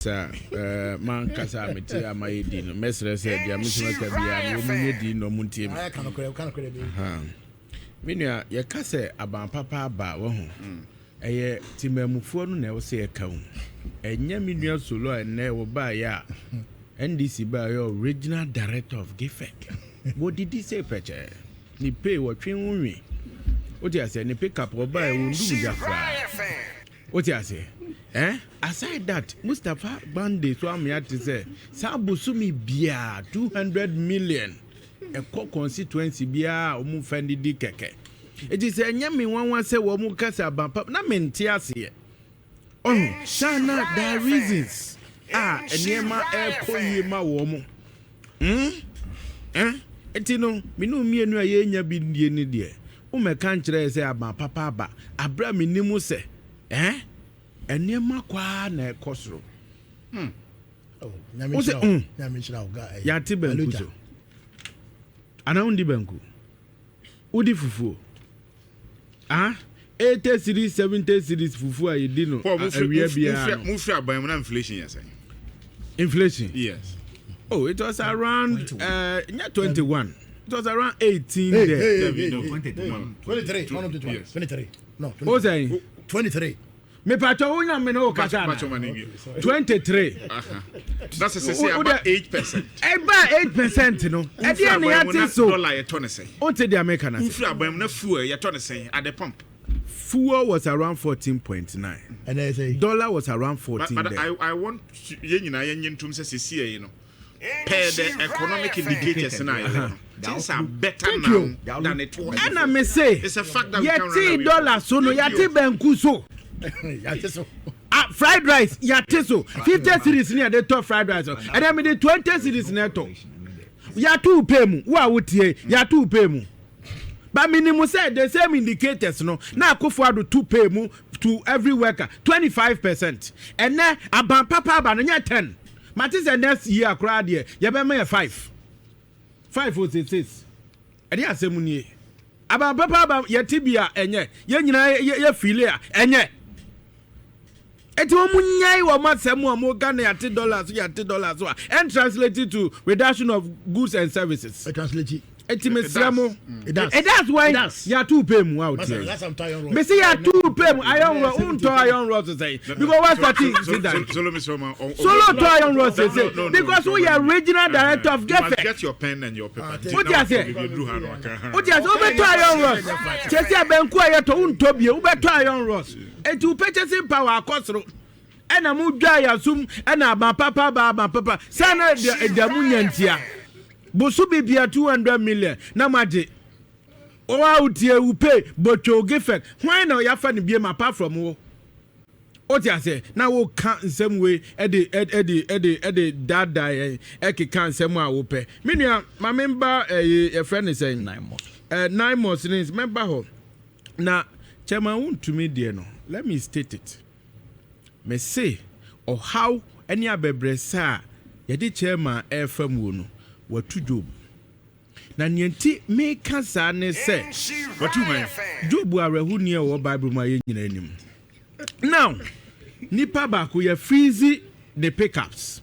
man kasa meti amayedi no mesre se dia musima ka bia no munyedi no muntie I can be. Menua ye kase aban papa ba wo ho eye timamufuo no na wo se eka hu enya menua solo ene wo ba ya NDC ba your original director of GFEC what did he say peche ni pay wo twen wunwi o ti ase ni pick up wo ba e wundu jafra o ti ase aside that Mustafa Bande so am ya to say sabusumi bia 200 million a constituency bia o mu fendi di keke it is nyame wanwa say wo mu kasa bampa na menti ase sana there reasons eniema ekoyi ma wo mu etino minu mienu aye nya bi die ni de o meka nkire say aban papa ba abra minimu se eniema kwa na ekosoro nyame chira oga ya ti banku so ana undi banku udi fufu 80 series 70 series fufu ayedi no awia bia mu fi aban na inflation yasa inflation yes it was around 21 it was around 18 there 23 no 23 me pato unya me no kasa 23 that's a say about 8% about 8% no e dey na yati so dollar ye to ne say on te the American u free abam na fuel ye to ne say at the pump fuel was around 14.9 and they say dollar was around 14 but I want ye nyina ye nyentum say see no per the economic indicators now things are better now than it was and I may say it's a fact that we can run $10 so no yati banku so fried rice yati so 50 series near the top fried rice and then me the 20 series near to ya two pay mu wa wotie ya two pay mu but minimum say the same indicators no na akofo ado two pay mu to every worker 25% and then aban papa ba no nya 10 matis the next year akra de ye be me 5 or 6 e dey asemu nie aban papa ba ye tibia enye ye nyina ye feel a enye eti omunyai wo masemu omo Ghana yate dollars so and translated to reduction of goods and services translate eti mesramo it that's why ya two pay mu out here me say ya two pay mu iron rod unto iron rod to say because what starting solo to iron rod say because we are regional director of GFEC get your pen and your paper what you say what you say over to iron rod say abenku ayeto unto bie over to iron rod eti purchasing power akosoro ena mu dwa ya sum ena ba papa sana de munyantia bosu bibia 200 million na maje o out here we pay but you GFEC why now you fa ne biem apart from wo o ti ase na wo kan nsem we e dada e ke kan nsem a wo pe menua ma member e friend is saying 9 months since member ho na chairman won to me there no let me state it me say or how any abebresa ye di chairman e fam wo no watu job na nienti me kansa ne se watu man job arehu ne wo bible ma ye nyina anim now nipa ba ko ya freeze the pickups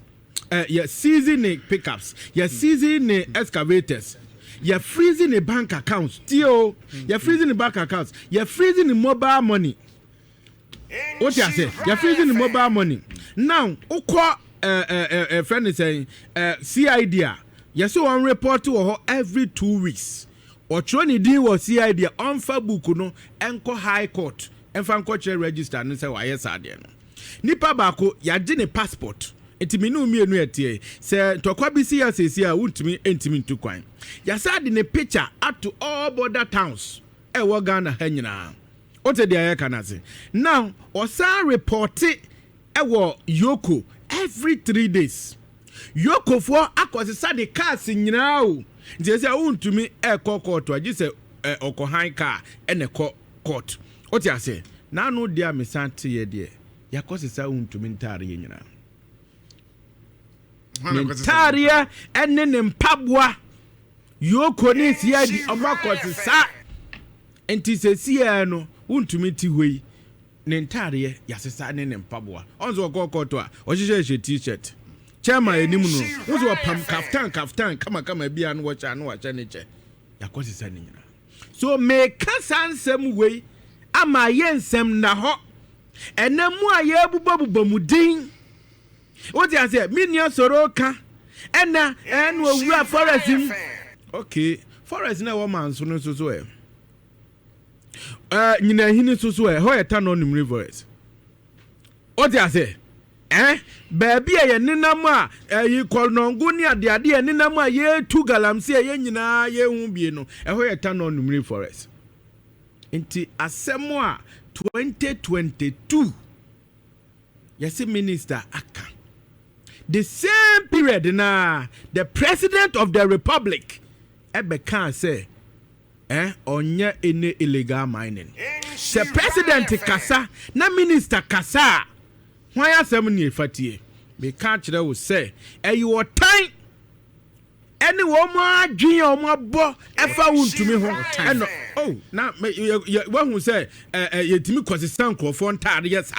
ya season the pickups ya season the excavators ya freezing the bank accounts still ya freezing the bank accounts ya freezing the mobile money what you say ya freezing the mobile money now ukwa friend is saying CID yes, one report to every 2 weeks. Or Tony D was CID on Fabuku no Enco High Court and Fancoche register and say why yes I did. Nipa bako ya jine passport. Etiminu mi enu etie. Se to kwa bisi ya sesi ya untimi entimi to kwan. Ya sad in a picture up to all border towns. Ewa Ghana henyina. Ote dia kanazi. Now, osa report ewa Yoko every 3 days. Yoko for akwasisa de cars nyina o nti se untumi court agi se okohan car ene court o ti ase na no dia mesante ye de yakosisa untumi ntare nyina ntare ene ne mpaboa Yoko ni sia di omakosisa enti se sia no untumi ti hoi ne ntare yasesa ne mpaboa onzo kokoto a ohyehyɛ t-shirt chairman enim no wo pam kaftan kama bia no wacha no wacha ne che yakosesa ne nyina so me kasansem wei ama yensem na ho enamu a yebubobubɔ mudin what you say minia soroka ena enu owura forest okay forest na wo man so no so nyina hini so ho eta no num rivers what you say baabi a ye nenam a yi kolnongo ni ade ye nenam a ye tu galamse ye nyina ye hu bie no ho eta no num forest inti asemo a 2022 yes minister aka the same period na the president of the republic ebe can say onye any illegal mining the president kasa na minister kasa why asem ni fatie me can kire wo say your time any woman adwen omabo efa wuntumi ho eno oh na when who say yetimi kwasisan krofo ntare yes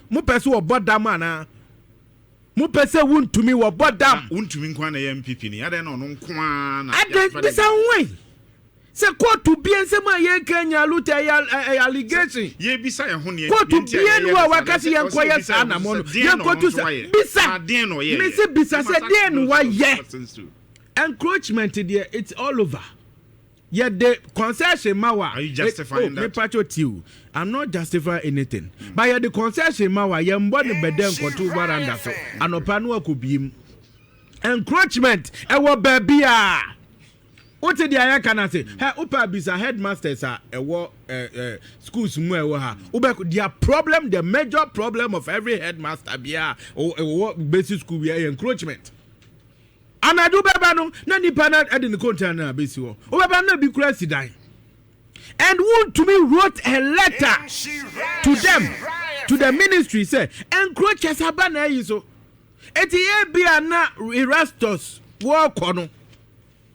mo pese wo bodam ana mo pese wuntumi wo bodam wuntumi nkwa na MPP ni ade na ono nkwa na ade bisa nwe se kotu bi ensem a ye kanya luta allegation ye bisa ye ho ne kotu bi enu a wakasi ye nkwa ye sa na mo no ye kotu bisa den no ye me se bisa se den wa ye encroachment there it's all over. Yet the concession mawa. Are you justifying that? I'm not justifying anything. But yet the concession mawa yembone beden kotu baranda so. Anopanu akubim. Encroachment ewo babia. What the aya can say? Hey, upa bisa headmasters are ewo schools mu ewo ha. Their problem, the major problem of every headmaster bia or basic school bia encroachment. Anadu beba no na nipa na ede ne kontan na besi wo beba na bi kura sidan and want to me wrote a letter to them to the ministry say encroachers aba na yi so eti ye bia na Erastus wo kono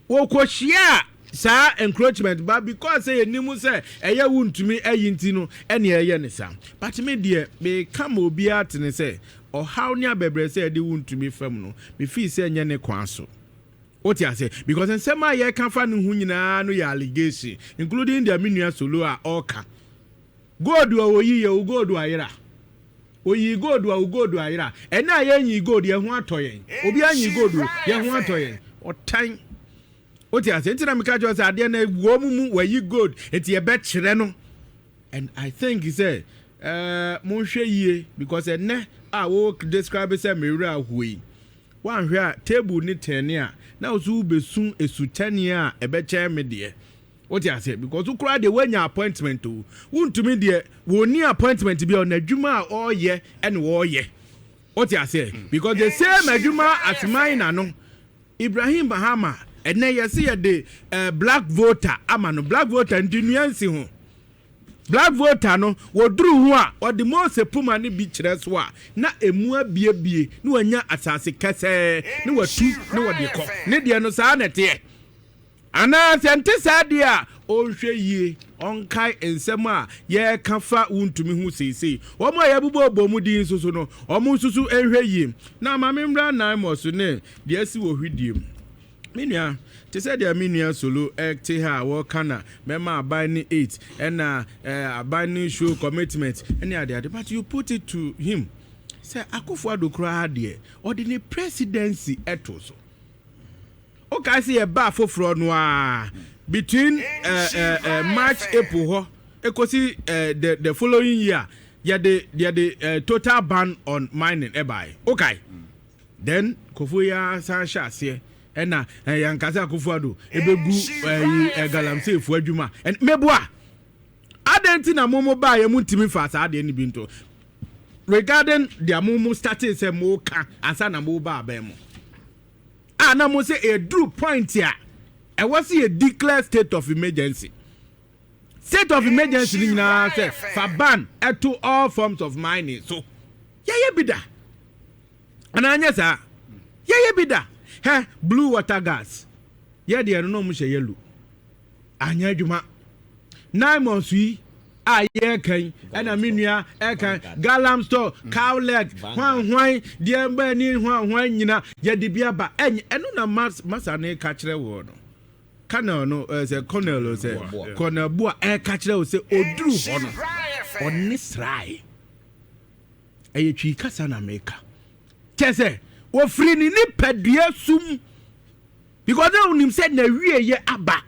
wo ko share sa encroachment but because say enimu say eye wuntumi ayinti no ene eye ne sa but me de me come obi atene say or how near bebre say they want to be fam no me feel say nya ne kwan so what you say because in some ye can fa no hu nyina no ya allegation including the minua solo a oka god o yi ye god ayira oyi god o god ayira e na ye nyi god ye hu atoyen obi anyi god ye hu atoyen otan what you say ntina me ka jo say ade na wo mumu wa yi god eti ye be kire no and I think he say mo hwe yie because ene wo describe say mewura huyi wan hwe a table ni tene a na ozu besun esutani a ebe che me de what you say because ukura de wanya appointment o wuntumi de woni appointment bi on adwuma a oye ene wo ye what you say because the same adwuma as mine no Ibrahim Bahama ene yesi ye de black voter amano black voter ndinuansi ho black voter no woduru hu a odi mose puma ne bi kire so a na emu abiebie ne wanya asase kese ne watu ne wode ko ne de no saa nete ana sente saa de a onhwe yie onkai ensem a ye kafa wuntumi hu seisei omo ya bubo obomu din susu no omo susu enhwe yie na mamemra na moso ne de asi wo hwidiem minua te said the minia solo ekte ha wo kana mema abani 8 and abani show commitment any other but you put it to him say Akufo-Addo kra de or the presidency etoso o ka say e ba foforo no a between March April ho ekosi the following year the total ban on mining ebai okay then Kofoya san shase ena yankasa Akufo-Addo ebegu galamse fu adwuma and meboa adenti na momo ba ye muntimi fa sa ade ni binto regarding their momo starting say mo ka ansa na mo ba ba mo na mo say a true point here e was a declare state of emergency ni na say for ban to all forms of mining so ye bida ananya sa ye bida he blue water gas ye de no mo hye yellow anya adwuma 9 months yi a ye kan na menua e kan galam store cow leg hwan de mba ni hwan nyina ye de bia ba eno na masa ne ka kire wo no kana no se colonel se colonel bua e ka kire wo se oduru ho no oni srai e twi kasa na meka kese wo free ni padua sum because unim said na wie ye aba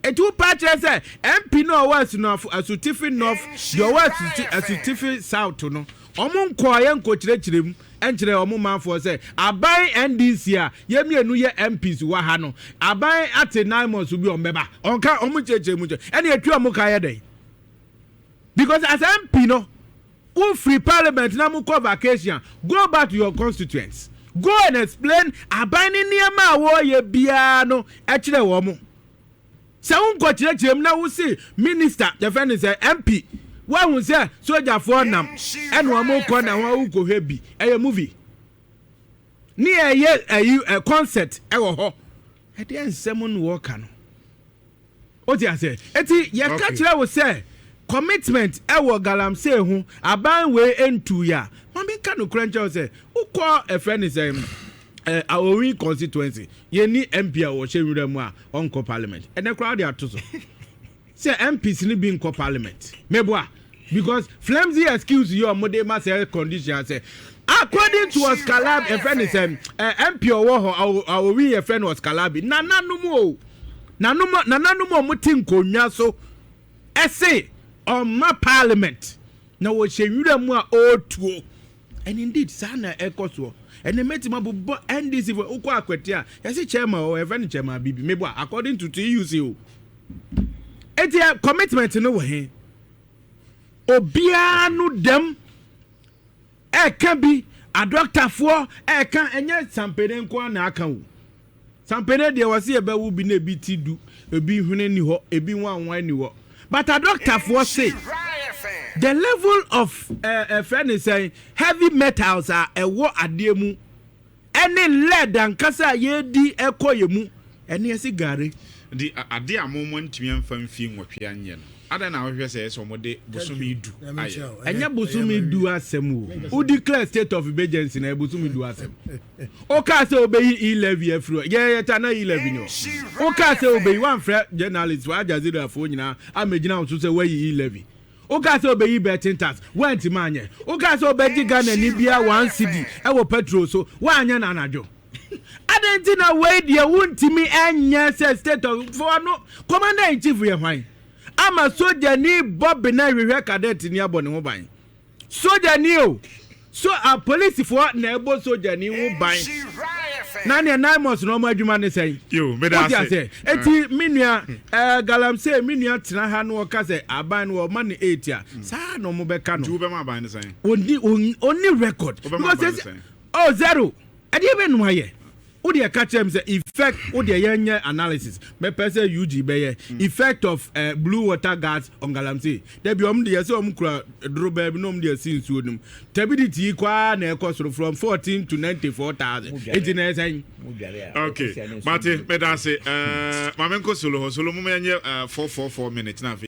etu patch say MP no was no asutifi north your was asutifi south no omo nko ye nko kirekirem enkire omo manfo say aban NDC a ye mienu ye MPs wa ha no aban ate 9 months bi ombeba onka omo cheche mu ene etu omo ka ye den because as MP no who free parliament na mu ko vacation go back to your constituents go and explain abani niema wo ye bia no e kire wo mo se unko kire na wo see minister the friend is MP wa hu say soldier for nam en wo mo ko na wo ko hebi e movie ni e concert e wo ho e de ensem no wo ka no o ti ase eti ye ka kire wo say commitment e wo galamsey hu aban we entu ya mami ka no krancha say ukọ a friend is our constituency ye ni MP a wo hwewura mu a onko parliament and the crowd dey atoso say MPs ni bi nko parliament meboa because flimsy excuse your modern mass condition say according to us Calab a friend is MP owo our we a friend was Calabi nananumo mutinkonwa so essay on my parliament na wo hwewura mu a otuo and indeed sana ekoso and the metima bo NDC for uko akwetia yesi chairman or even chairman bibi mebo according to TUC etia commitment no we obia no dem e ka bi a doctor for e ka enye sampene nko na aka wo sampene de wase e ba wo bi na bi tidu ebi hwene ni ho ebi wanwan ni ho but a doctor for say the level of friend is saying heavy metals are a war ademu any lead and kasa ye di ekoyemu any sigari the ade a moment me amfam fi nwotwe anye no ada na ahwe say so mode busumi du anya busumi du asem o declare state of emergency na busumi du asem o ka say obeyi 11 afro ye ta na 11 no o ka say obeyi one friend journalist wa jazira afo nyina amegina so say wayi 11 Oka so be betting tax went manye Oka so be Ghana ni bia 1 cedi e wo petrol so wanya na anajo adentina we dia wuntimi enye say state of for no commander in chief ye hwan ama soldier ni bob na hwehwe cadet ni abone ho ban soldier ni o so a police for na ebo soldier ni ho ban na ne 9 months no mo adwuma ne say yo me da say eti minua galamsey minua tena ha no ka say aban no ma ne 8 a sa no mo be ka no ju be ma aban ne say oni record because oh zero ade be no aye o de catch them say effect o de yenye analysis me pese UG be effect of blue water gas on galamsey there be om de say om kura drobe bi no om de sin suo num stability kwa na ekosoro from 14 to 94,000 it na say okay mate me da say mamenko solo mo menye 4 minutes na